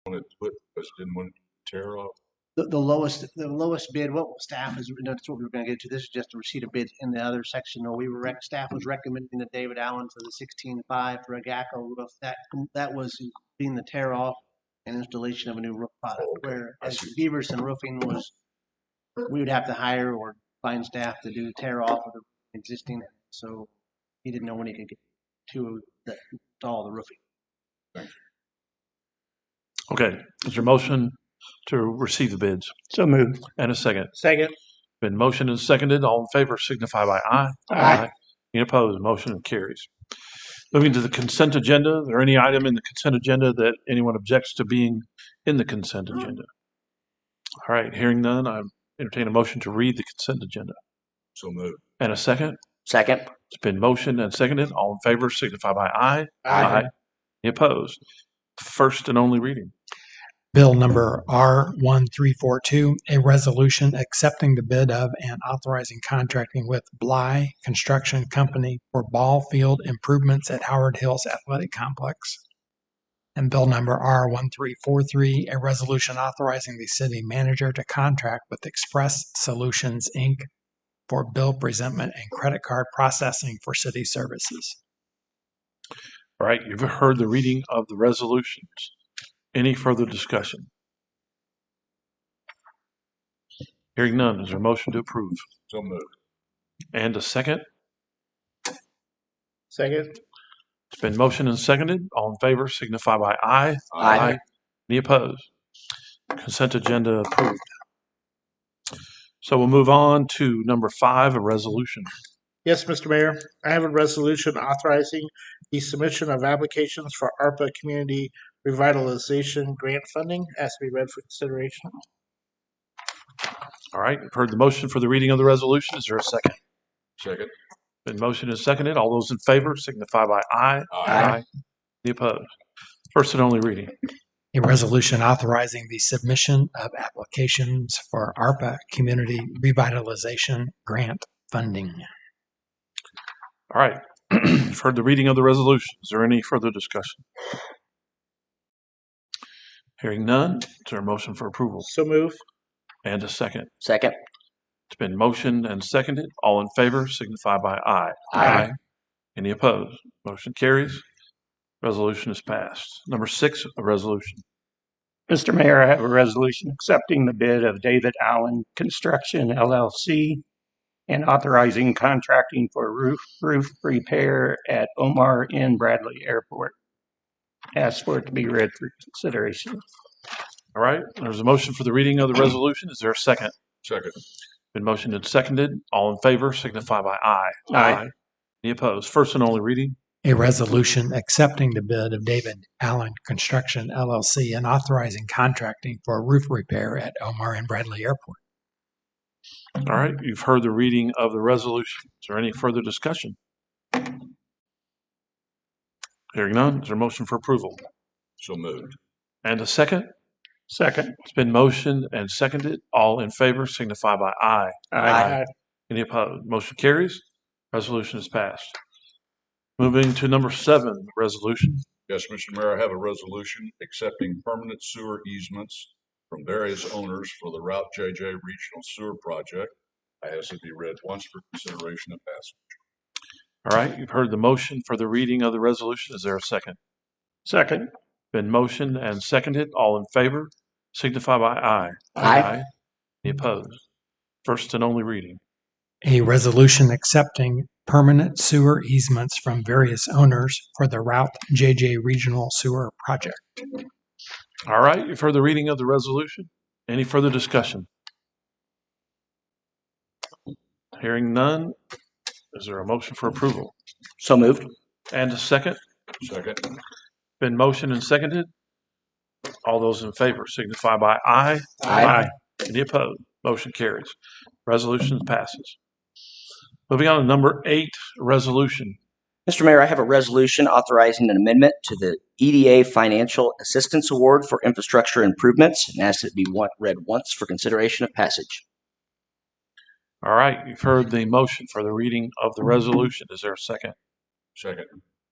wanted to put because didn't want to tear off. The lowest bid, what staff is, that's what we were gonna get to. This is just a receipt of bid in the other section. Staff was recommending the David Allen for the 16.5 for a GACO roof. That was being the tear off and installation of a new roof product. Whereas Beaverson Roofing was, we would have to hire or find staff to do tear off of the existing. So he didn't know when he could get to install the roofing. Okay, is there a motion to receive the bids? So moved. And a second. Second. Been motioned and seconded. All in favor signify by aye. Aye. Any opposed? Motion carries. Moving to the consent agenda. Is there any item in the consent agenda that anyone objects to being in the consent agenda? All right, hearing none, I entertain a motion to read the consent agenda. So moved. And a second. Second. It's been motioned and seconded. All in favor signify by aye. Aye. Any opposed? First and only reading. Bill number R1342, a resolution accepting the bid of and authorizing contracting with Bly Construction Company for ball field improvements at Howard Hills Athletic Complex. And bill number R1343, a resolution authorizing the city manager to contract with Express Solutions, Inc. for bill presentment and credit card processing for city services. All right, you've heard the reading of the resolutions. Any further discussion? Hearing none, is there a motion to approve? So moved. And a second? Second. It's been motioned and seconded. All in favor signify by aye. Aye. Any opposed? Consent agenda approved. So we'll move on to number 5, a resolution. Yes, Mr. Mayor, I have a resolution authorizing the submission of applications for ARPA Community Revitalization Grant Funding as to be read for consideration. All right, you've heard the motion for the reading of the resolution. Is there a second? Second. Been motioned and seconded. All those in favor signify by aye. Aye. Any opposed? First and only reading. A resolution authorizing the submission of applications for ARPA Community Revitalization Grant Funding. All right, you've heard the reading of the resolution. Is there any further discussion? Hearing none, is there a motion for approval? So move. And a second. Second. It's been motioned and seconded. All in favor signify by aye. Aye. Any opposed? Motion carries. Resolution is passed. Number 6, a resolution. Mr. Mayor, I have a resolution accepting the bid of David Allen Construction LLC and authorizing contracting for roof repair at Omar N. Bradley Airport. Ask for it to be read for consideration. All right, there's a motion for the reading of the resolution. Is there a second? Second. Been motioned and seconded. All in favor signify by aye. Aye. Any opposed? First and only reading. A resolution accepting the bid of David Allen Construction LLC and authorizing contracting for roof repair at Omar and Bradley Airport. All right, you've heard the reading of the resolution. Is there any further discussion? Hearing none, is there a motion for approval? So moved. And a second? Second. It's been motioned and seconded. All in favor signify by aye. Aye. Any opposed? Motion carries. Resolution is passed. Moving to number 7, resolution. Yes, Mr. Mayor, I have a resolution accepting permanent sewer easements from various owners for the Route JJ Regional Sewer Project. I ask it be read once for consideration and passage. All right, you've heard the motion for the reading of the resolution. Is there a second? Second. Been motioned and seconded. All in favor signify by aye. Aye. Any opposed? First and only reading. A resolution accepting permanent sewer easements from various owners for the Route JJ Regional Sewer Project. All right, you've heard the reading of the resolution. Any further discussion? Hearing none, is there a motion for approval? So moved. And a second? Second. Been motioned and seconded. All those in favor signify by aye. Aye. Any opposed? Motion carries. Resolution passes. Moving on to number 8, resolution. Mr. Mayor, I have a resolution authorizing an amendment to the EDA Financial Assistance Award for infrastructure improvements and ask that it be read once for consideration of passage. All right, you've heard the motion for the reading of the resolution. Is there a second? Second.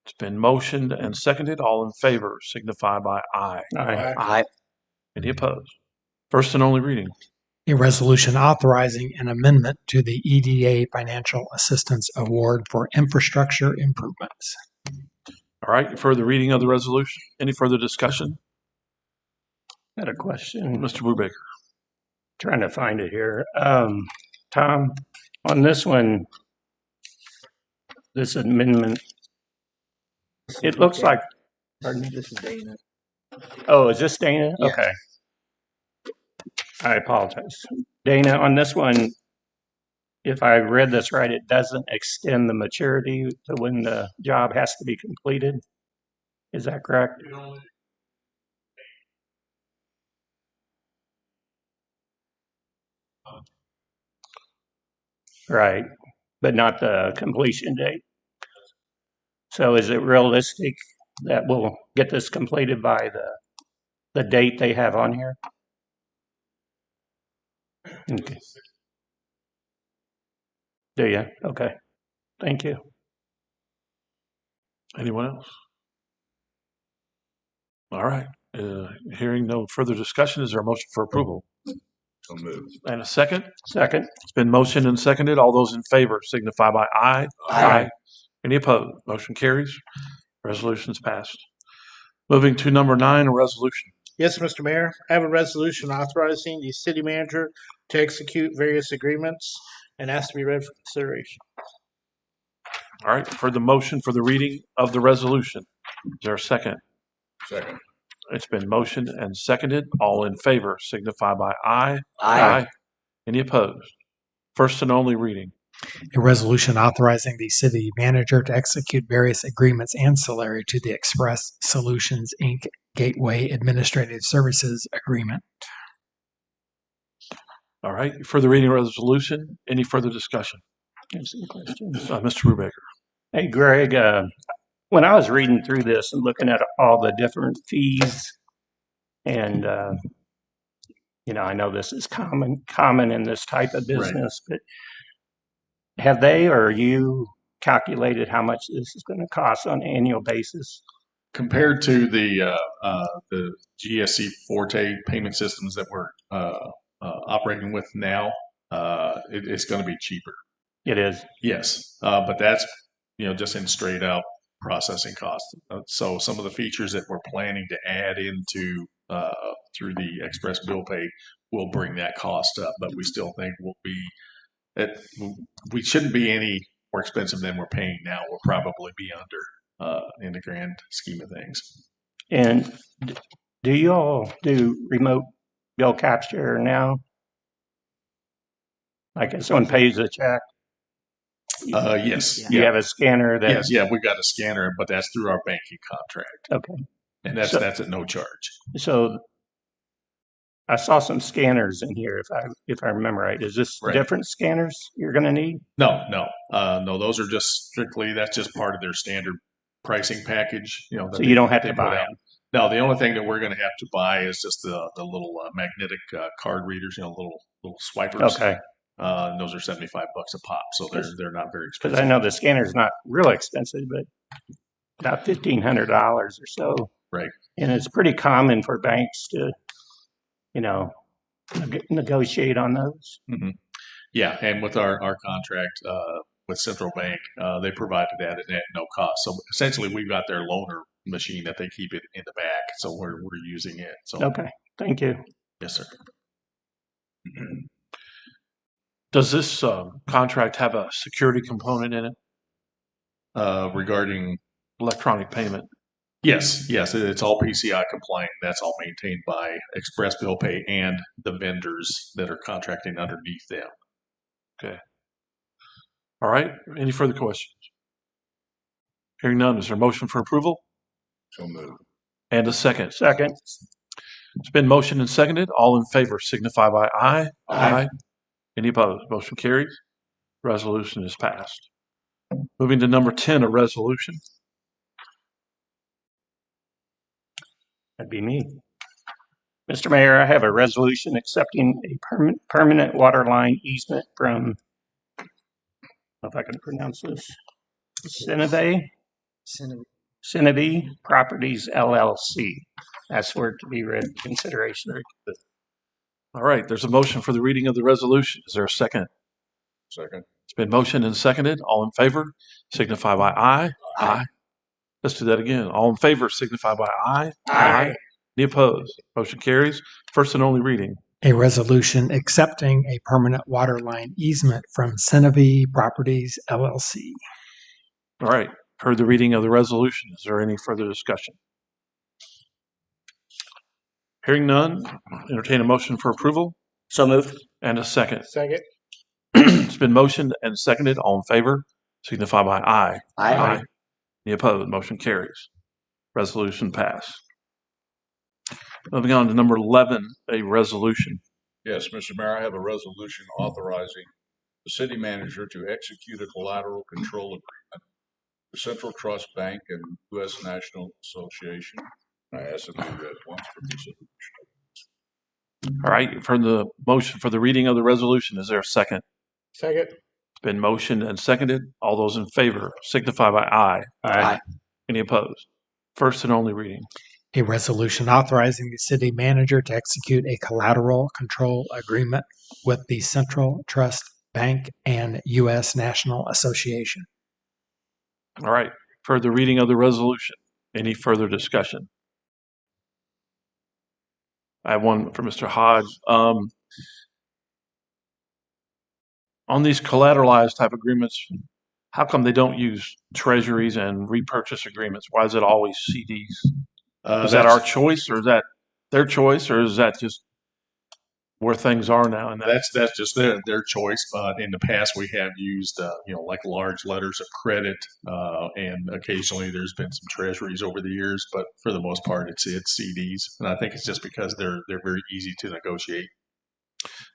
It's been motioned and seconded. All in favor signify by aye. Aye. Aye. Any opposed? First and only reading. A resolution authorizing an amendment to the EDA Financial Assistance Award for infrastructure improvements. All right, further reading of the resolution. Any further discussion? Got a question. Mr. Brubaker. Trying to find it here. Tom, on this one, this amendment, it looks like, pardon me, This is Dana. oh, is this Dana? Yeah. Okay. I apologize. Dana, on this one, if I read this right, it doesn't extend the maturity to when the job has to be completed. Is that correct? Right, but not the completion date. So is it realistic that we'll get this completed by the date they have on here? Okay. Do you? Okay. Thank you. Anyone else? All right. Hearing no further discussion, is there a motion for approval? So moved. And a second? Second. It's been motioned and seconded. All those in favor signify by aye. Aye. Any opposed? Motion carries. Resolution is passed. Moving to number 9, a resolution. Yes, Mr. Mayor, I have a resolution authorizing the city manager to execute various agreements and ask to be read for consideration. All right, for the motion for the reading of the resolution. Is there a second? Second. It's been motioned and seconded. All in favor signify by aye. Aye. Any opposed? First and only reading. A resolution authorizing the city manager to execute various agreements ancillary to the Express Solutions, Inc. Gateway Administrative Services Agreement. All right, for the reading of the resolution, any further discussion? Have some questions. Mr. Brubaker. Hey, Greg, when I was reading through this and looking at all the different fees, and I know this is common in this type of business, but have they or you calculated how much this is going to cost on an annual basis? Compared to the GSC Forte payment systems that we're operating with now, it's going to be cheaper. It is. Yes, but that's just in straight out processing costs. So some of the features that we're planning to add into through the Express Bill Pay will bring that cost up, but we still think we shouldn't be any more expensive than we're paying now. We'll probably be under in the grand scheme of things. And do you all do remote bill capture now? Like if someone pays a check, Yes. you have a scanner that. Yes, yeah, we've got a scanner, but that's through our banking contract. Okay. And that's at no charge. So I saw some scanners in here, if I remember right. Is this Right. different scanners you're going to need? No. Those are just that's just part of their standard pricing package. So you don't have to buy them. No, the only thing that we're going to have to buy is just the little magnetic card readers, little swipers. Okay. And those are $75 a pop, so they're not very Because expensive. I know the scanner's not real expensive, but about $1,500 or so. Right. And it's pretty common for banks to, negotiate on those. Mm-hmm. Yeah, and with our contract with Central Bank, they provided that at no cost. So essentially, we've got their loaner machine that they keep it in the back, so we're using it. So Okay, thank you. yes, sir. Does this contract have a security component in it? Regarding Electronic payment? yes, it's all PCI compliant. That's all maintained by Express Bill Pay and the vendors that are contracting underneath them. Okay. All right. Any further questions? Hearing none, is there a motion for approval? So moved. And a second. Second. It's been motioned and seconded. All in favor signify by aye. Aye. Any opposed? Motion carries. Resolution is passed. Moving to number 10, a resolution. That'd be me. Mr. Mayor, I have a resolution accepting a permanent water line easement from, I don't know if I can pronounce this, Cineve Cineby Properties LLC. That's for it to be read for consideration. All right, there's a motion for the reading of the resolution. Is there a second? Second. It's been motioned and seconded. All in favor, signify by aye. Aye. Let's do that again. All in favor, signify by aye. Aye. Any opposed? Motion carries. First and only reading. A resolution accepting a permanent water line easement from Centerview Properties LLC. All right, heard the reading of the resolution. Is there any further discussion? Hearing none, entertain a motion for approval So moved. and a second. Second. It's been motioned and seconded. All in favor, signify by aye. Aye. Any opposed? Motion carries. Resolution passed. Moving on to number 11, a resolution. Yes, Mr. Mayor, I have a resolution authorizing the city manager to execute a collateral control agreement with Central Trust Bank and U.S. National Association. I ask that we read once for consideration. All right, you've heard the motion for the reading of the resolution. Is there a second? Second. It's been motioned and seconded. All those in favor signify by aye. Aye. Any opposed? First and only reading. A resolution authorizing the city manager to execute a collateral control agreement with the Central Trust Bank and U.S. National Association. All right, for the reading of the resolution. Any further discussion? I have one for Mr. Hodge. On these collateralized type agreements, how come they don't use treasuries and repurchase agreements? Why is it always CDs? Is that our choice, or is that their choice, or is that just where things are now? And That's just their choice. But in the past, we have used like large letters of credit, and occasionally there's been some treasuries over the years. But for the most part, it's CDs, and I think it's just because they're very easy to negotiate.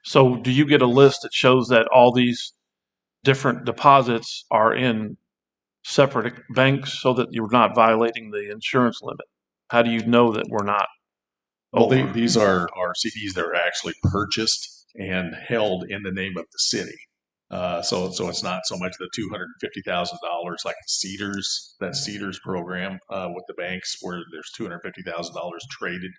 So do you get a list that shows that all these different deposits are in separate banks so that you're not violating the insurance limit? How do you know that we're not? Well, these are CDs that are actually purchased and held in the name of the city. So it's not so much the $250,000 like that Cedars program with the banks where there's $250,000 traded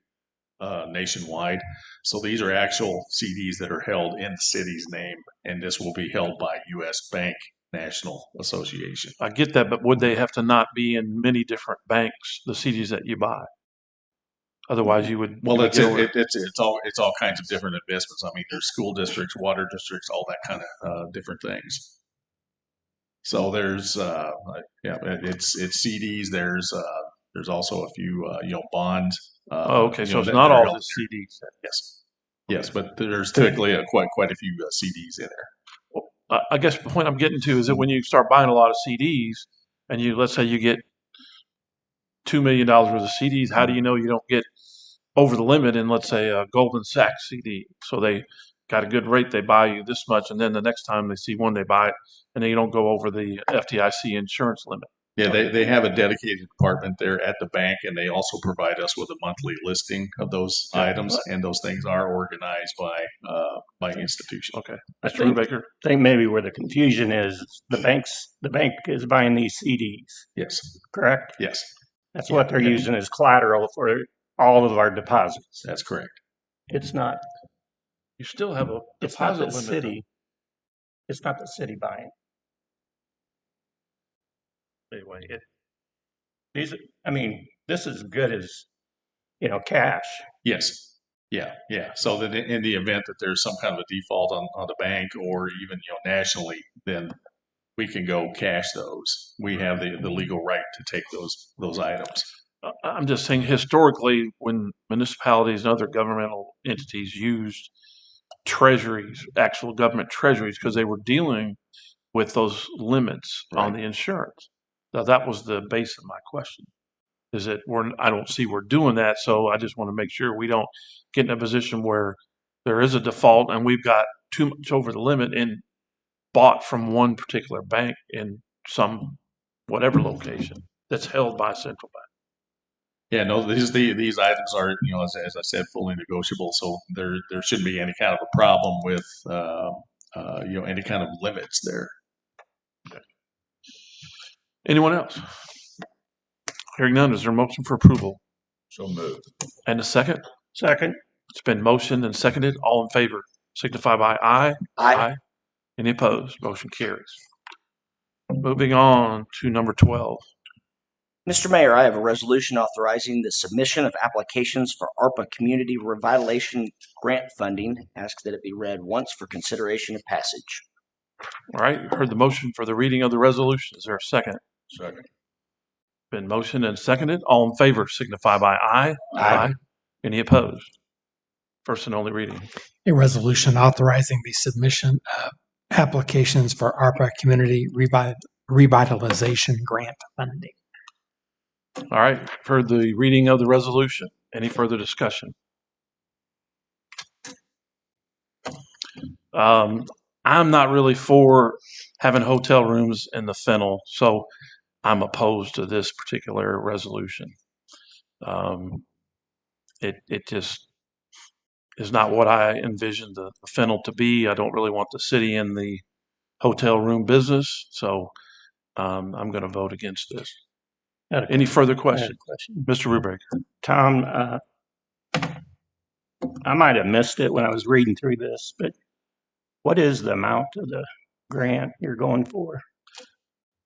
nationwide. So these are actual CDs that are held in the city's name, and this will be held by U.S. Bank National Association. I get that, but would they have to not be in many different banks, the CDs that you buy? Otherwise, you would. Well, it's all kinds of different investments. I mean, there's school districts, water districts, all that kind of different things. So there's it's CDs. There's also a few bonds. Okay, so it's not all the CDs. Yes, but there's typically quite a few CDs in there. Well, I guess the point I'm getting to is that when you start buying a lot of CDs, and let's say you get $2 million worth of CDs, how do you know you don't get over the limit in, let's say, a Goldman Sachs CD? So they got a good rate, they buy you this much, and then the next time they see one, they buy it, and then you don't go over the FDIC insurance limit. Yeah, they have a dedicated department there at the bank, and they also provide us with a monthly listing of those items, and those things are organized by institution. Okay, Mr. Brubaker. I think maybe where the confusion is, the bank is buying these CDs, Yes, correct? yes, That's what they're using as collateral for all of our deposits. that's correct. It's not. You still have a It's not deposit the limit. city. It's not the city buying. Anyway, This is good as, cash. Yes, yeah. So that in the event that there's some kind of a default on the bank or even nationally, then we can go cash those. We have the legal right to take those items. I'm just saying historically, when municipalities and other governmental entities used treasuries, actual government treasuries, because they were dealing with those limits on the insurance. Now, that was the base of my question, is that I don't see we're doing that, so I just want to make sure we don't get in a position where there is a default and we've got too much over the limit and bought from one particular bank in some whatever location that's held by Central Bank. Yeah, no, these items are, as I said, fully negotiable. So there shouldn't be any kind of a problem with, any kind of limits there. Okay. Anyone else? Hearing none, is there a motion for approval? So moved. And a second? Second. It's been motioned and seconded. All in favor signify by aye. Aye. Any opposed? Motion carries. Moving on to number 12. Mr. Mayor, I have a resolution authorizing the submission of applications for ARPA Community Revitalization Grant funding. Ask that it be read once for consideration of passage. All right, you heard the motion for the reading of the resolution. Is there a second? Second. Been motioned and seconded. All in favor signify by aye. Aye. Any opposed? First and only reading. A resolution authorizing the submission of applications for ARPA Community Revitalization Grant funding. All right, you've heard the reading of the resolution. Any further discussion? I'm not really for having hotel rooms in the Fennel, so I'm opposed to this particular resolution. It just is not what I envisioned the Fennel to be. I don't really want the city in the hotel room business, so I'm going to vote against this. Any further questions? Mr. Rubricker. Tom, I might have missed it when I was reading through this, but what is the amount of the grant you're going for?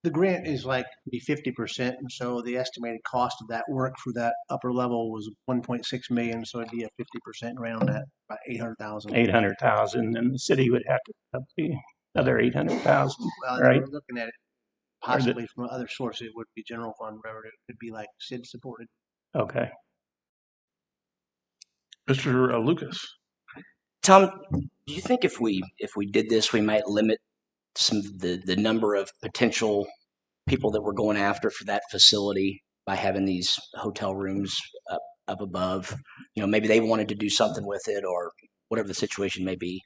The grant is like be 50%, and so the estimated cost of that work for that upper level was 1.6 million. So it'd be a 50% around that, about 800,000. 800,000, and the city would have to up the other 800,000, Well, right? we're looking at it possibly from other sources. It would be general fund revenue. It could be like SID supported. Okay. Mr. Lucas. Tom, do you think if we did this, we might limit some the number of potential people that we're going after for that facility by having these hotel rooms up above? You know, maybe they wanted to do something with it, or whatever the situation may be.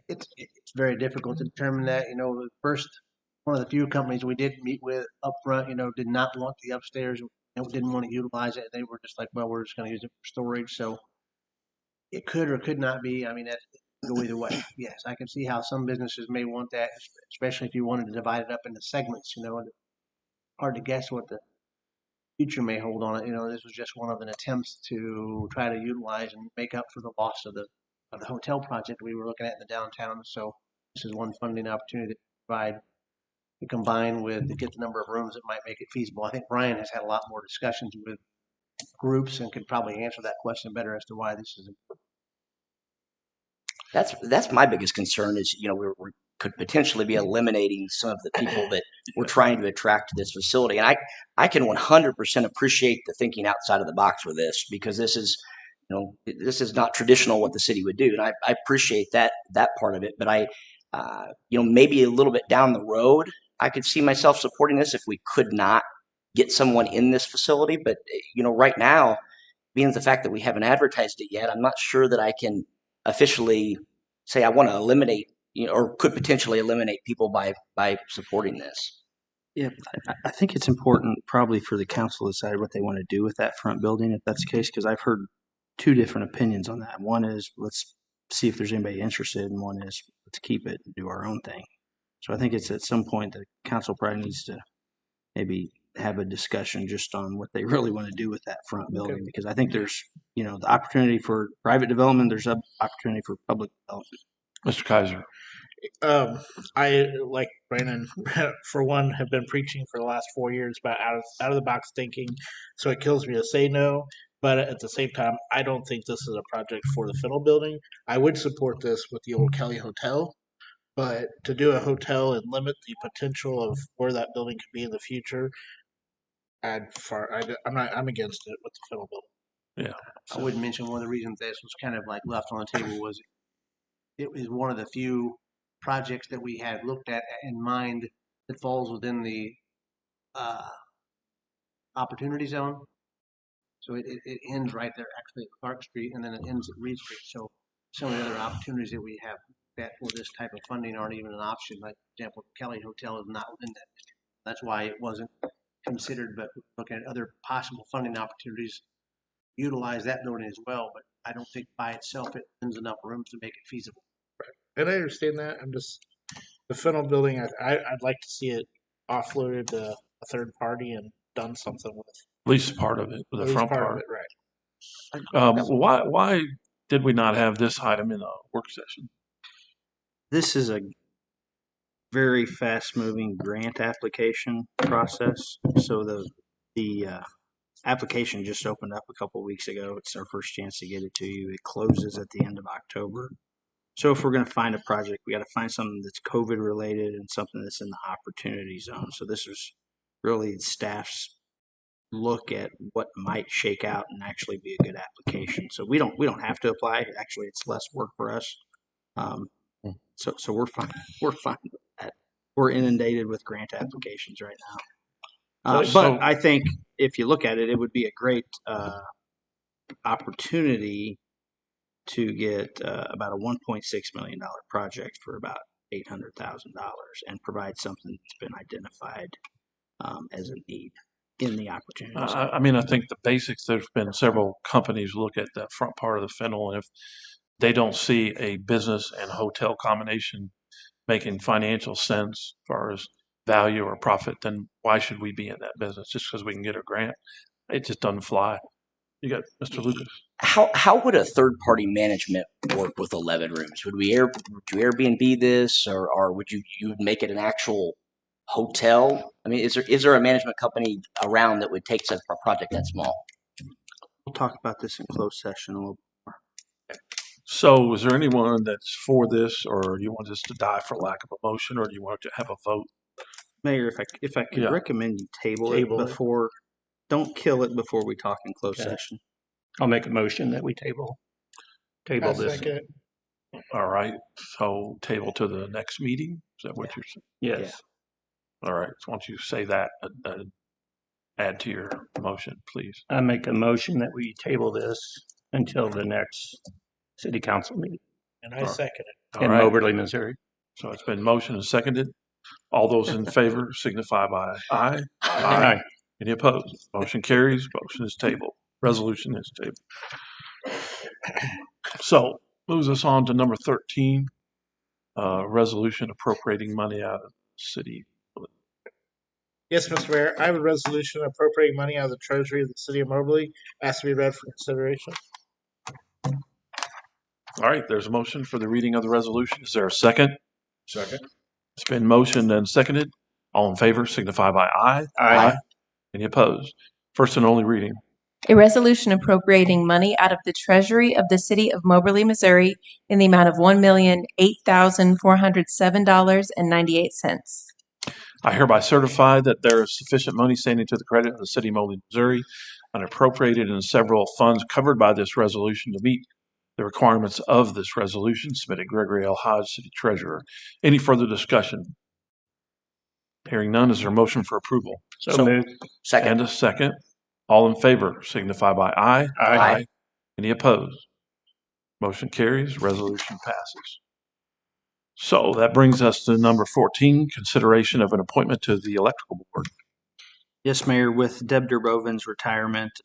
It's very difficult to determine that. You know, first, one of the few companies we did meet with up front, you know, did not want the upstairs, didn't want to utilize it. They were just like, well, we're just going to use it for storage. So it could or could not be. I mean, that could go either way. Yes, I can see how some businesses may want that, especially if you wanted to divide it up into segments. You know, and hard to guess what the future may hold on it. You know, this was just one of the attempts to try to utilize and make up for the loss of the hotel project we were looking at in the downtown. So this is one funding opportunity to provide, combined with to get the number of rooms that might make it feasible. I think Brian has had a lot more discussions with groups and could probably answer that question better as to why this is important. That's my biggest concern is, you know, we could potentially be eliminating some of the people that we're trying to attract to this facility. And I can 100% appreciate the thinking outside of the box with this, because this is, you know, this is not traditional what the city would do. And I appreciate that part of it. But you know, maybe a little bit down the road, I could see myself supporting this if we could not get someone in this facility. But, you know, right now, being the fact that we haven't advertised it yet, I'm not sure that I can officially say I want to eliminate, you know, or could potentially eliminate people by supporting this. Yeah, I think it's important probably for the council to decide what they want to do with that front building, if that's the case, because I've heard two different opinions on that. One is let's see if there's anybody interested, and one is let's keep it and do our own thing. So I think it's at some point the council probably needs to maybe have a discussion just on what they really want to do with that front building, because I think there's, you know, the opportunity for private development, there's an opportunity for public development. Mr. Kaiser. I, like Brandon, for one, have been preaching for the last 4 years about out of the box thinking. So it kills me to say no, but at the same time, I don't think this is a project for the Fiddle building. I would support this with the old Kelly Hotel, but to do a hotel and limit the potential of where that building could be in the future, I'm against it with the Fiddle building. Yeah. I would mention one of the reasons this was kind of like left on the table was it was one of the few projects that we had looked at in mind that falls within the opportunity zone. So it ends right there actually at Clark Street, and then it ends at Reed Street. So some of the other opportunities that we have that for this type of funding aren't even an option. Like, for example, Kelly Hotel is not within that district. That's why it wasn't considered, but looking at other possible funding opportunities, utilize that building as well. But I don't think by itself it lends enough rooms to make it feasible. And I understand that. I'm just the Fiddle building. I'd like to see it offloaded to a third party and done something with. least part of it, the At least front part of part. it, right? Why did we not have this item in a work session? This is a very fast-moving grant application process. So the application just opened up a couple of weeks ago. It's our first chance to get it to you. It closes at the end of October. So if we're going to find a project, we got to find something that's COVID related and something that's in the opportunity zone. So this is really staff's look at what might shake out and actually be a good application. So we don't have to apply. Actually, it's less work for us. So we're fine. We're fine with that. We're inundated with grant applications right now. But I think if you look at it, it would be a great opportunity to get about a $1.6 million project for about $800,000 and provide something that's been identified as a need in the opportunity zone. I mean, I think the basics, there's been several companies look at that front part of the fennel, and if they don't see a business and hotel combination making financial sense as far as value or profit, then why should we be in that business just because we can get a grant? It just doesn't fly. You got Mr. Lucas. How would a third party management work with 11 rooms? Would you Airbnb this, or would you would make it an actual hotel? I mean, is there a management company around that would take a project that small? We'll talk about this in closed session a little. So is there anyone that's for this, or do you want this to die for lack of a motion, or do you want to have a vote? Mayor, if I could Yeah. recommend you table it before, don't kill it before we talk in closed session. I'll make a motion that we table I'll this. second it. All right, so table to the next meeting? Is that what you're saying? Yes. All right, so why don't you say that, add to your motion, please. I make a motion that we table this until the next city council meeting And I second it. All in right, Moberly, Missouri. so it's been motioned and seconded. All those in favor signify by aye. Aye. Any opposed? Motion carries. Motion is tabled. Resolution is tabled. So moves us on to number 13, resolution appropriating money out of city. Yes, Mr. Mayor, I have a resolution appropriating money out of the treasury of the city of Moberly. Asked to be read for consideration. All right, there's a motion for the reading of the resolution. Is there a second? Second. It's been motioned and seconded. All in favor signify by aye. Aye. Any opposed? First and only reading. A resolution appropriating money out of the treasury of the city of Moberly, Missouri in the amount of $1,008,407.98. I hereby certify that there is sufficient money standing to the credit of the city of Moberly, Missouri, unappropriated in several funds covered by this resolution to meet the requirements of this resolution. Submitted Gregory L. Hodge, City Treasurer. Any further discussion? Hearing none, is there a motion for approval? So moved. Second. And a second. All in favor signify by aye. Aye. Any opposed? Motion carries. Resolution passes. So that brings us to number 14, consideration of an appointment to the electrical board. Yes, Mayor, with Deb Durbovan's retirement,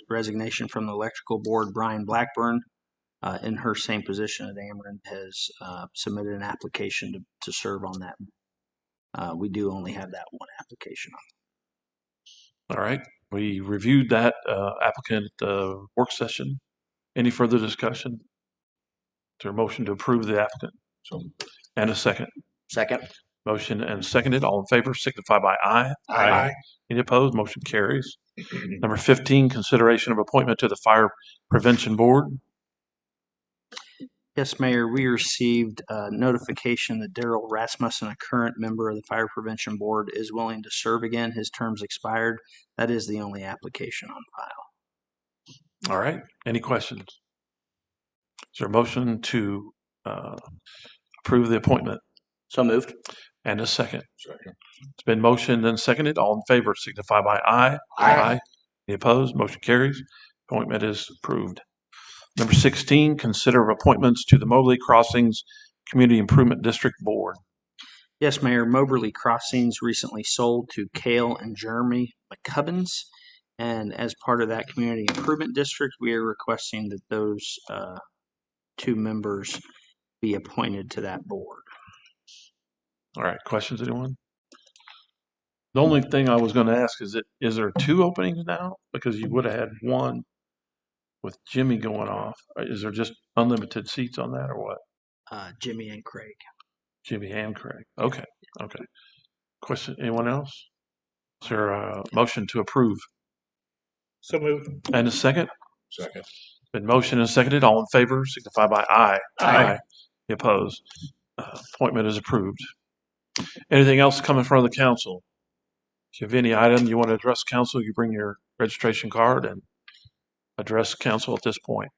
resignation from the electrical board, Brian Blackburn, in her same position at Ameren, has submitted an application to serve on that. We do only have that one application on. All right. We reviewed that applicant at the work session. Any further discussion? Is there a motion to approve the applicant? And a second. Second. Motion and seconded. All in favor signify by aye. Aye. Any opposed? Motion carries. Number 15, consideration of appointment to the Fire Prevention Board. Yes, Mayor, we received notification that Daryl Rasmussen, a current member of the Fire Prevention Board, is willing to serve again. His term's expired. That is the only application on file. All right. Any questions? Is there a motion to approve the appointment? So moved. And a second. Second. It's been motioned and seconded. All in favor signify by aye. Aye. Any opposed? Motion carries. Appointment is approved. Number 16, consider appointments to the Moberly Crossings Community Improvement District Board. Yes, Mayor, Moberly Crossings recently sold to Cale and Jeremy McCubbins. And as part of that community improvement district, we are requesting that those two members be appointed to that board. All right. Questions, anyone? The only thing I was going to ask is there 2 openings now? Because you would have had one with Jimmy going off. Is there just unlimited seats on that or what? Jimmy and Craig. Jimmy and Craig. Okay. Okay. Question, anyone else? Is there a motion to approve? So moved. And a second? Second. Been motioned and seconded. All in favor signify by aye. Aye. Any opposed? Appointment is approved. Anything else coming from the council? If you have any item you want to address council, you bring your registration card and address council at this point.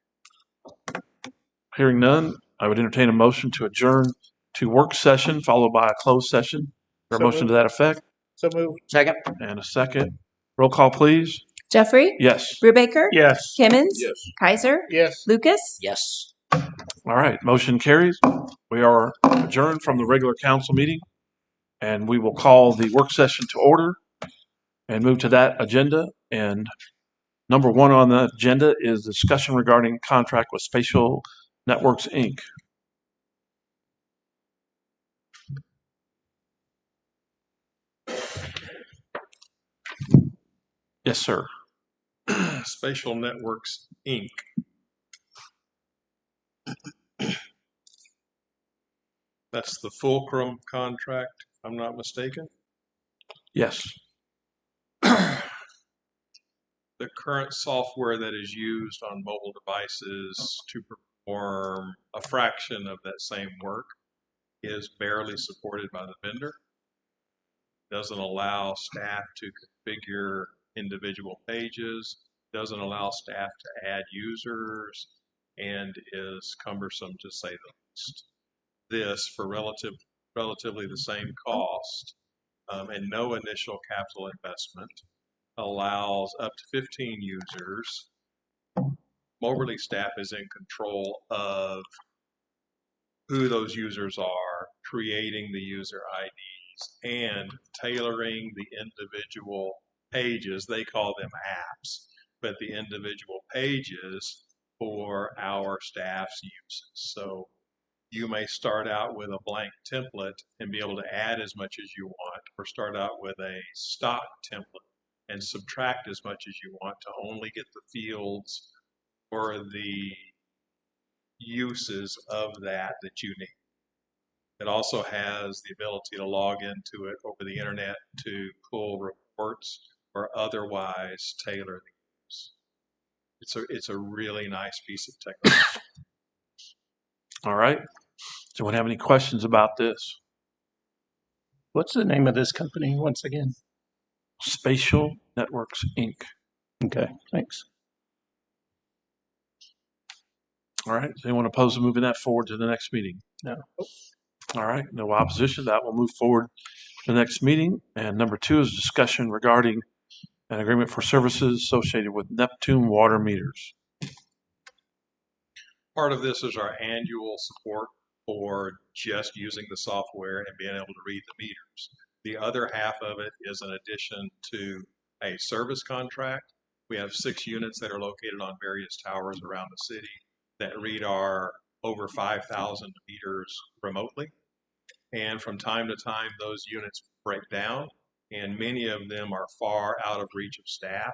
Hearing none, I would entertain a motion to adjourn to work session followed by a closed session. Is there a So motion to moved. that effect? So moved. Second. And a second. Roll call, please. Jeffrey? Yes. Brubaker? Yes. Kimmons? Yes. Kaiser? Yes. Lucas? Yes. All right, motion carries. We are adjourned from the regular council meeting, and we will call the work session to order and move to that agenda. And number 1 on the agenda is discussion regarding contract with Spatial Networks, Inc. Yes, sir. Spatial Networks, Inc. That's the Fulcrum contract, if I'm not mistaken. Yes. The current software that is used on mobile devices to perform a fraction of that same work is barely supported by the vendor. Doesn't allow staff to configure individual pages, doesn't allow staff to add users, and is cumbersome to say the least. This for relatively the same cost and no initial capital investment allows up to 15 users. Moberly staff is in control of who those users are, creating the user IDs, and tailoring the individual pages. They call them apps, but the individual pages for our staff's uses. So you may start out with a blank template and be able to add as much as you want, or start out with a stock template and subtract as much as you want to only get the fields or the uses of that you need. It also has the ability to log into it over the internet to pull reports or otherwise tailor the use. It's a really nice piece of technology. All right. Does anyone have any questions about this? What's the name of this company once again? Spatial Networks, Inc. Okay, thanks. All right. Does anyone oppose to moving that forward to the next meeting? No. All right. No opposition. That will move forward to the next meeting. And number 2 is discussion regarding an agreement for services associated with Neptune water meters. Part of this is our annual support for just using the software and being able to read the meters. The other half of it is an addition to a service contract. We have 6 units that are located on various towers around the city that read our over 5,000 meters remotely. And from time to time, those units break down, and many of them are far out of reach of staff.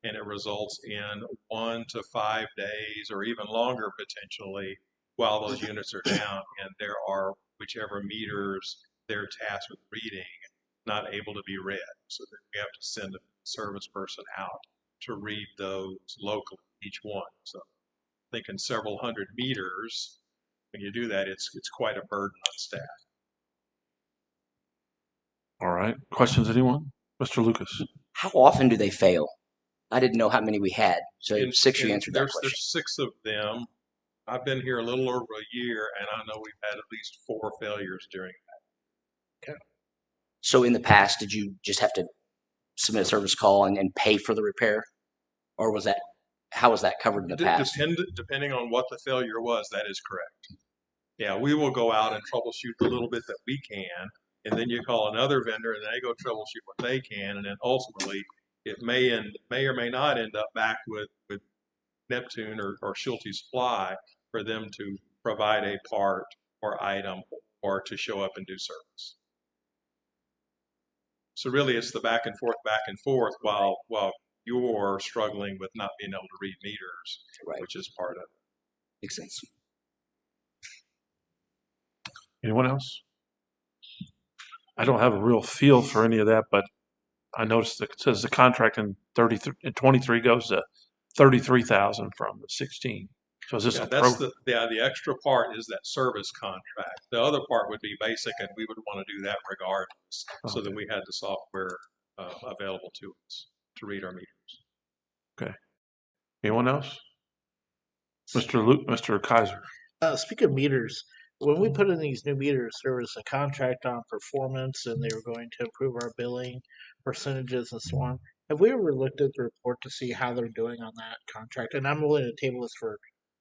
And it results in 1 to 5 days or even longer potentially while those units are down, and there are whichever meters they're tasked with reading not able to be read. So that we have to send a service person out to read those locally, each one. So thinking several hundred meters, when you do that, it's quite a burden on staff. All right. Questions, anyone? Mr. Lucas. How often do they fail? I didn't know how many we had. So 6, you answered that question. There's 6 of them. I've been here a little over a year, and I know we've had at least 4 failures during that. Okay. So in the past, did you just have to submit a service call and pay for the repair? Or was that, how was that covered in the past? Depending on what the failure was, that is correct. Yeah, we will go out and troubleshoot the little bit that we can, and then you call another vendor and they go troubleshoot what they can, and then ultimately it may or may not end up back with Neptune or Schulte Supply for them to provide a part or item or to show up and do service. So really, it's the back and forth, while you're struggling with not being able to read meters, Right. which is part of it. Makes sense. Anyone else? I don't have a real feel for any of that, but I noticed that it says the contract in 23 goes to 33,000 from the 16. So is this Yeah, a that's pro? the extra part is that service contract. The other part would be basic, and we would want to do that regardless, so that we had the software available to us to read our meters. Okay. Anyone else? Mr. Kaiser. Speaking of meters, when we put in these new meters, there was a contract on performance, and they were going to improve our billing percentages and so on. Have we ever looked at the report to see how they're doing on that contract? And I'm willing to table this for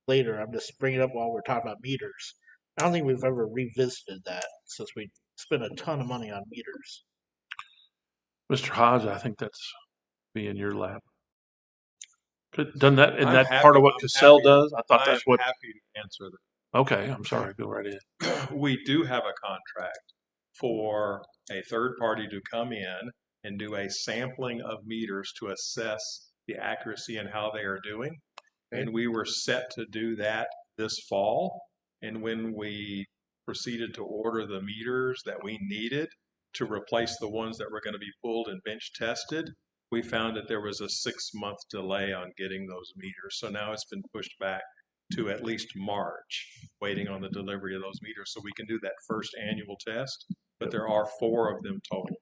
later. I'm just bringing it up while we're talking about meters. I don't think we've ever revisited that since we spent a ton of money on meters. Mr. Hodge, I think that's be in your lap. Done that, and I'm that happy- part of what I'm Cassell happy- does? I thought I'm that's what. happy to answer Okay, I'm sorry. Go right in. that. We do have a contract for a third party to come in and do a sampling of meters to assess the accuracy and how they are doing. And we were set to do that this fall. And when we proceeded to order the meters that we needed to replace the ones that were going to be pulled and bench tested, we found that there was a 6-month delay on getting those meters. So now it's been pushed back to at least March, waiting on the delivery of those meters so we can do that first annual test. But there are 4 of them total.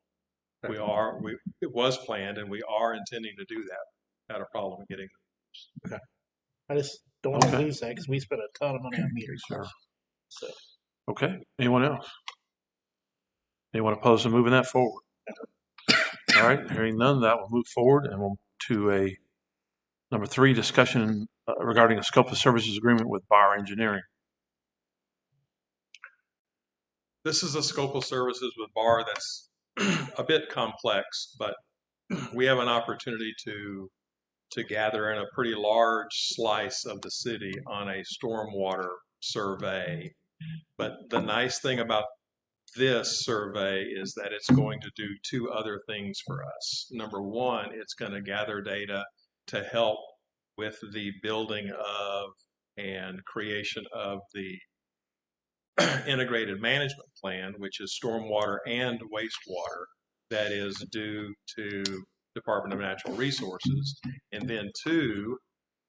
It was planned, and we are intending to do that. Had a problem getting them. I just don't want to Okay. lose that because we spent a ton of money on meters. Sure. So Okay. Anyone else? Anyone opposed to moving that forward? All right. Hearing none, that will move forward, and we'll to a number 3 discussion regarding a scope of services agreement with Bar Engineering. This is a scope of services with BAR that's a bit complex, but we have an opportunity to gather in a pretty large slice of the city on a stormwater survey. But the nice thing about this survey is that it's going to do 2 other things for us. Number one, it's going to gather data to help with the building of and creation of the integrated management plan, which is stormwater and wastewater, that is due to Department of Natural Resources. And then 2,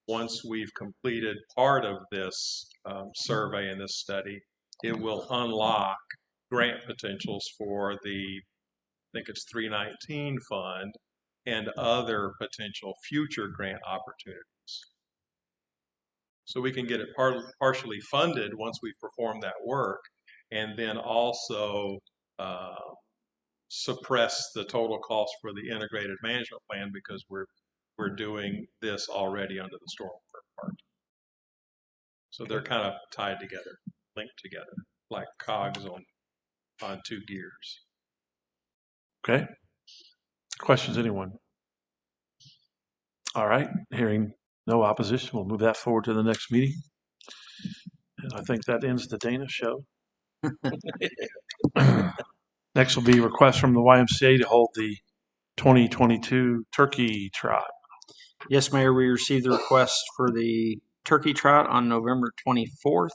once we've completed part of this survey and this study, it will unlock grant potentials for the, I think it's 319 fund and other potential future grant opportunities. So we can get it partially funded once we perform that work, and then also suppress the total cost for the integrated management plan because we're doing this already under the stormwater part. So they're kind of tied together, linked together, like cogs on 2 gears. Okay. Questions, anyone? All right. Hearing no opposition, we'll move that forward to the next meeting. And I think that ends the Dana show. Next will be request from the YMCA to hold the 2022 Turkey Trot. Yes, Mayor, we received the request for the turkey trot on November 24th.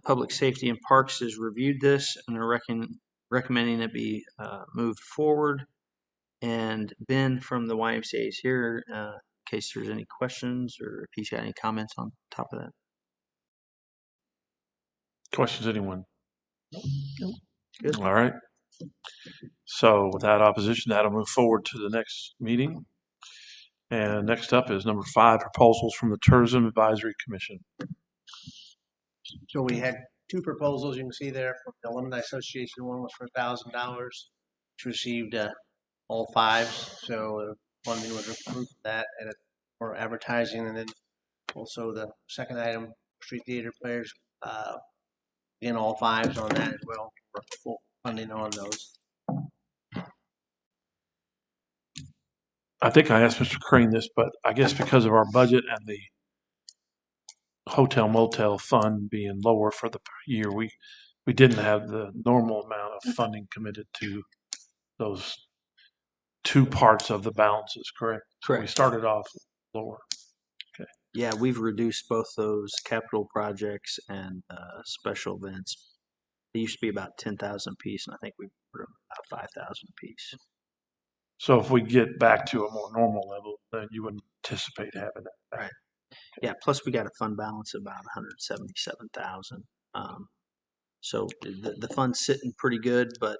Public Safety and Parks has reviewed this and are recommending it be moved forward. And Ben from the YMCA is here in case there's any questions or if he's got any comments on top of that. Questions, anyone? Good. All right. So without opposition, that'll move forward to the next meeting. And next up is number 5, proposals from the Tourism Advisory Commission. So we had 2 proposals you can see there from the Alumni Association. One was for $1,000, which received all 5s. So funding was approved for that and for advertising. And then also the second item, street theater players, again, all 5s on that as well for full funding on those. I think I asked Mr. Crane this, but I guess because of our budget and the hotel motel fund being lower for the year, we didn't have the normal amount of funding committed to those two parts of the balances, correct? So we Correct. started off lower. Yeah, we've reduced both those capital projects and special events. They used to be about 10,000 apiece, and I think we put them about 5,000 apiece. So if we get back to a more normal level, then you wouldn't anticipate having that. Right. Yeah. Plus, we got a fund balance of about 177,000. So the fund's sitting pretty good, but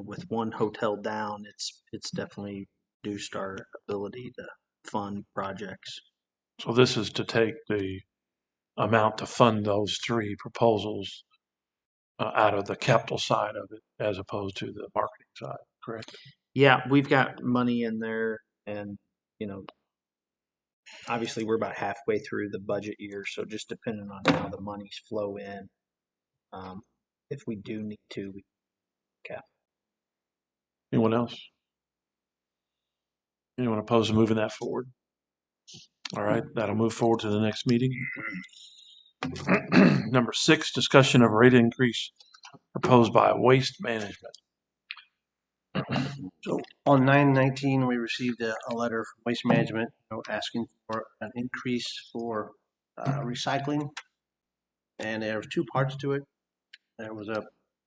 with one hotel down, it's definitely reduced our ability to fund projects. So this is to take the amount to fund those three proposals out of the capital side of it as opposed to the marketing side, correct? Yeah, we've got money in there, and obviously we're about halfway through the budget year, so just depending on how the monies flow in, if we do need to, we cap. Anyone else? Anyone opposed to moving that forward? All right, that'll move forward to the next meeting. Number 6, discussion of rate increase proposed by Waste Management. So on 9/19, we received a letter from Waste Management asking for an increase for recycling. And there was two parts to it. There was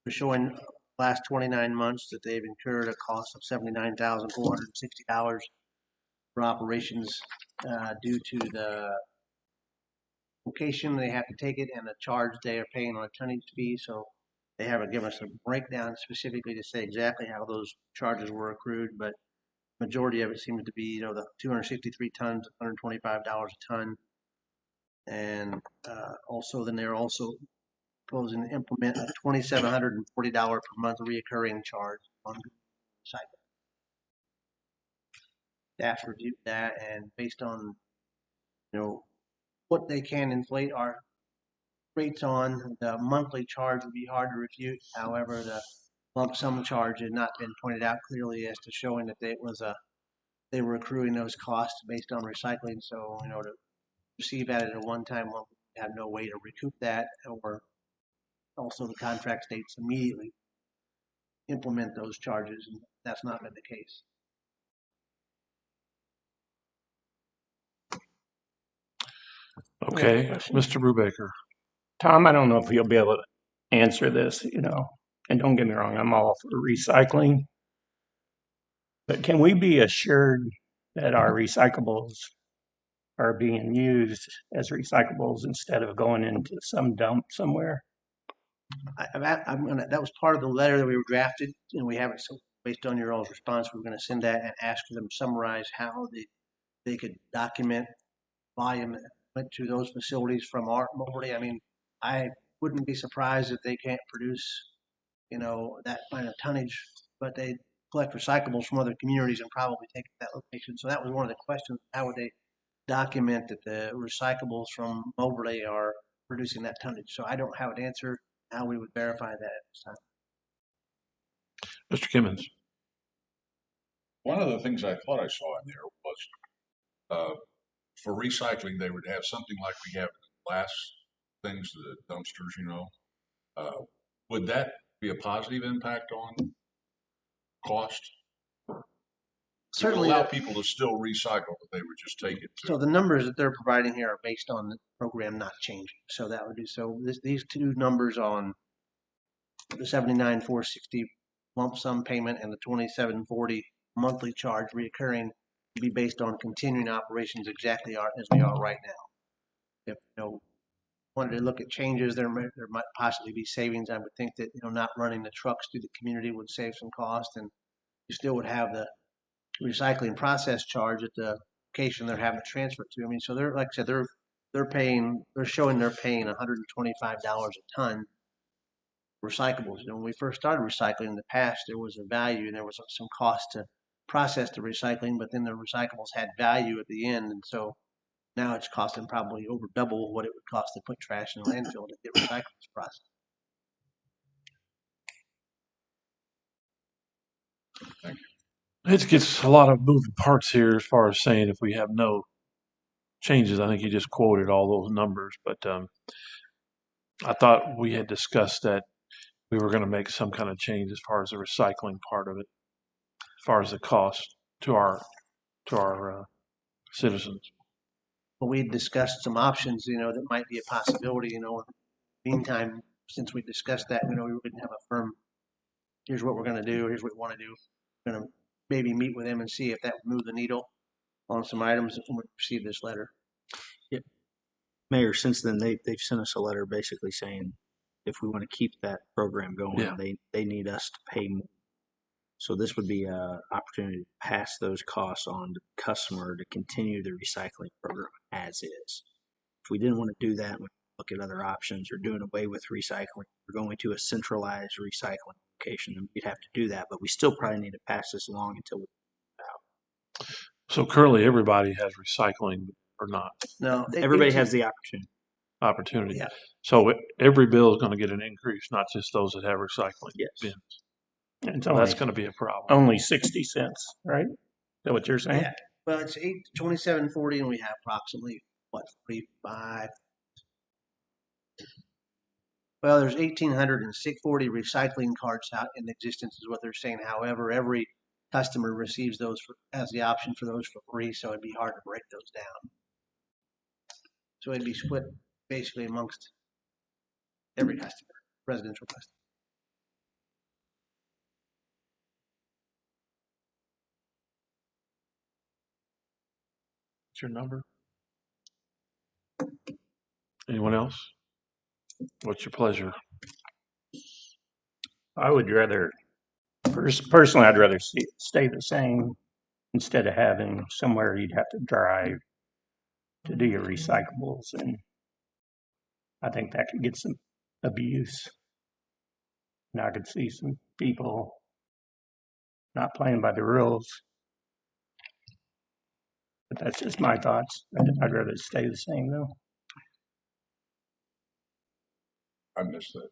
showing last 29 months that they've incurred a cost of $79,460 for operations due to the location they have to take it and the charge they are paying on a tonnage fee. So they haven't given us a breakdown specifically to say exactly how those charges were accrued, but majority of it seems to be, the 263 tons, $125 a ton. And also then they're also proposing to implement a $2,740 per month reoccurring charge on recycling. Staff reviewed that, and based on what they can inflate our rates on, the monthly charge would be hard to refute. However, the lump sum charge had not been pointed out clearly as to showing that they were accruing those costs based on recycling. So to receive that at a one-time lump, we have no way to recoup that, or also the contract states immediately implement those charges, and that's not been the case. Okay, Mr. Brubaker. Tom, I don't know if you'll be able to answer this, and don't get me wrong, I'm all for recycling. But can we be assured that our recyclables are being used as recyclables instead of going into some dump somewhere? That was part of the letter that we were drafted, and we haven't. So based on your all's response, we're going to send that and ask them to summarize how they could document volume that went to those facilities from our Moberly. I mean, I wouldn't be surprised if they can't produce, that kind of tonnage, but they collect recyclables from other communities and probably take it to that location. So that was one of the questions: how would they document that the recyclables from Moberly are producing that tonnage? So I don't have an answer how we would verify that at this time. Mr. Kimmons. One of the things I thought I saw in there was for recycling, they would have something like we have glass things, the dumpsters, would that be a positive impact on cost? Certainly allow people to still recycle, but they would just take it to. So the numbers that they're providing here are based on the program not changing. So that would be, these two numbers on the 79,460 lump sum payment and the 2740 monthly charge reoccurring to be based on continuing operations exactly as we are right now. If wanted to look at changes, there might possibly be savings. I would think that not running the trucks through the community would save some cost, and you still would have the recycling process charge at the location they're having to transfer to. I mean, so they're, like I said, they're showing they're paying $125 a ton recyclables. When we first started recycling in the past, there was a value and there was some cost to process the recycling, but then the recyclables had value at the end, and so now it's costing probably over double what it would cost to put trash in a landfill to get recyclables processed. Thank you. It gets a lot of moving parts here as far as saying if we have no changes. I think you just quoted all those numbers, but I thought we had discussed that we were going to make some kind of change as far as the recycling part of it. far as the cost to our citizens. Well, we discussed some options, that might be a possibility, In the meantime, since we discussed that, we wouldn't have a firm, here's what we're gonna do, here's what we wanna do. We're gonna maybe meet with them and see if that would move the needle on some items when we receive this letter. Mayor, since then, they've sent us a letter basically saying if we want to keep that program going, Yeah. they need us to pay more. So this would be an opportunity to pass those costs on to the customer to continue the recycling program as is. If we didn't want to do that, we look at other options or doing away with recycling. We're going to a centralized recycling location, and we'd have to do that, but we still probably need to pass this along until we. So currently, everybody has recycling or not No, Everybody has the opportunity. Yeah. So every bill is going to get an increase, not just those that have recycling Yes. bins. It's So only, that's going to be a problem. only 60 cents, right? Is that what you're saying? Yeah. Well, it's 2740, and we have approximately 45. Well, there's 1,840 recycling carts out in existence, is what they're saying. However, every customer receives those has the option for those for free, so it'd be hard to break those down. So it'd be split basically amongst every customer, residential customer. What's your number? Anyone else? What's your pleasure? I would rather, personally, I'd rather stay the same instead of having somewhere you'd have to drive to do your recyclables. And I think that could get some abuse. And I could see some people not playing by the rules. But that's just my thoughts. I'd rather stay the same though. I missed that.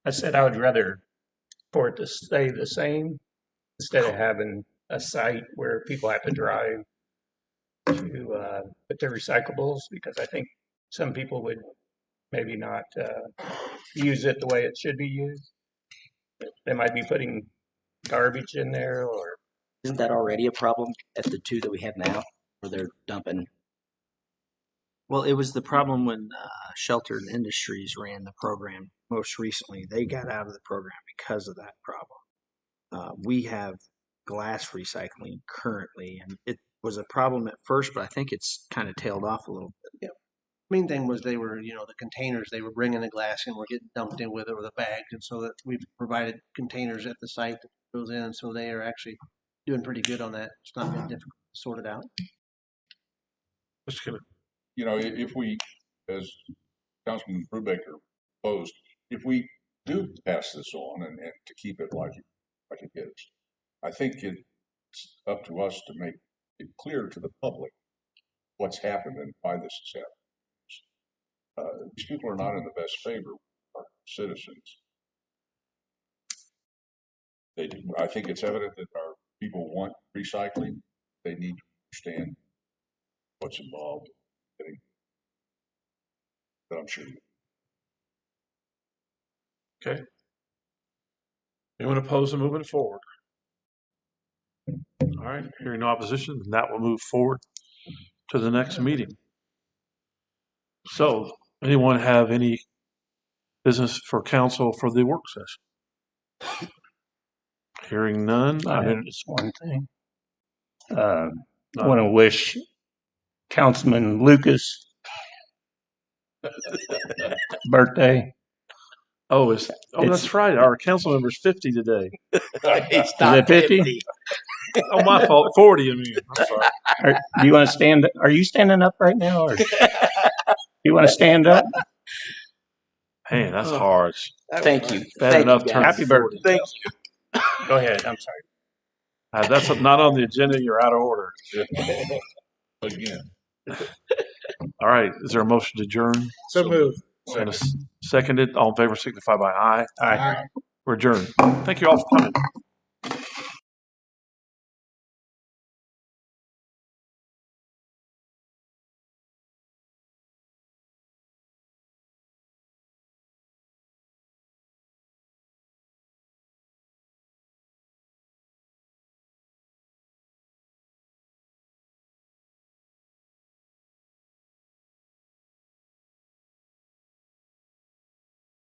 I said I would rather for it to stay the same instead of having a site where people have to drive to put their recyclables, because I think some people would maybe not use it the way it should be used. They might be putting garbage in there, or Isn't that already a problem at the two that we have now, where they're dumping? Well, it was the problem when Sheltered Industries ran the program most recently. They got out of the program because of that problem. We have glass recycling currently, and it was a problem at first, but I think it's kind of tailed off a little bit. Main thing was they were, the containers, they were bringing the glass in, were getting dumped in with it, or the bags, and so that we've provided containers at the site that goes in, so they are actually doing pretty good on that. It's not been difficult to sort it out. Just gonna, If we, as Councilman Brubaker proposed, if we do pass this on and to keep it like it is, I think it's up to us to make it clear to the public what's happened and why this has happened. These people are not in the best favor of our citizens. I think it's evident that our people want recycling. They need to understand what's involved. But I'm sure. okay. Anyone opposed to moving forward? All right, hearing no opposition, then that will move forward to the next meeting. So, anyone have any business for council for the work session? Hearing none, I have just one thing. I want to wish Councilman Lucas birthday. That's right. Our council member's 50 today. It's Is it 50? Oh, my fault. 40. I mean, I'm sorry. Do you want to stand? Are you standing up right now, or do you want to stand up? Man, that's hard. Thank you. Bad Thank enough you, turning guys. Happy birthday. Thank you. Go ahead. I'm sorry. That's not on the agenda. You're out of order. Again. All right. Is there a motion to adjourn? So moved. And seconded. All in favor signify by aye. Aye. We're adjourned. Thank you all for coming.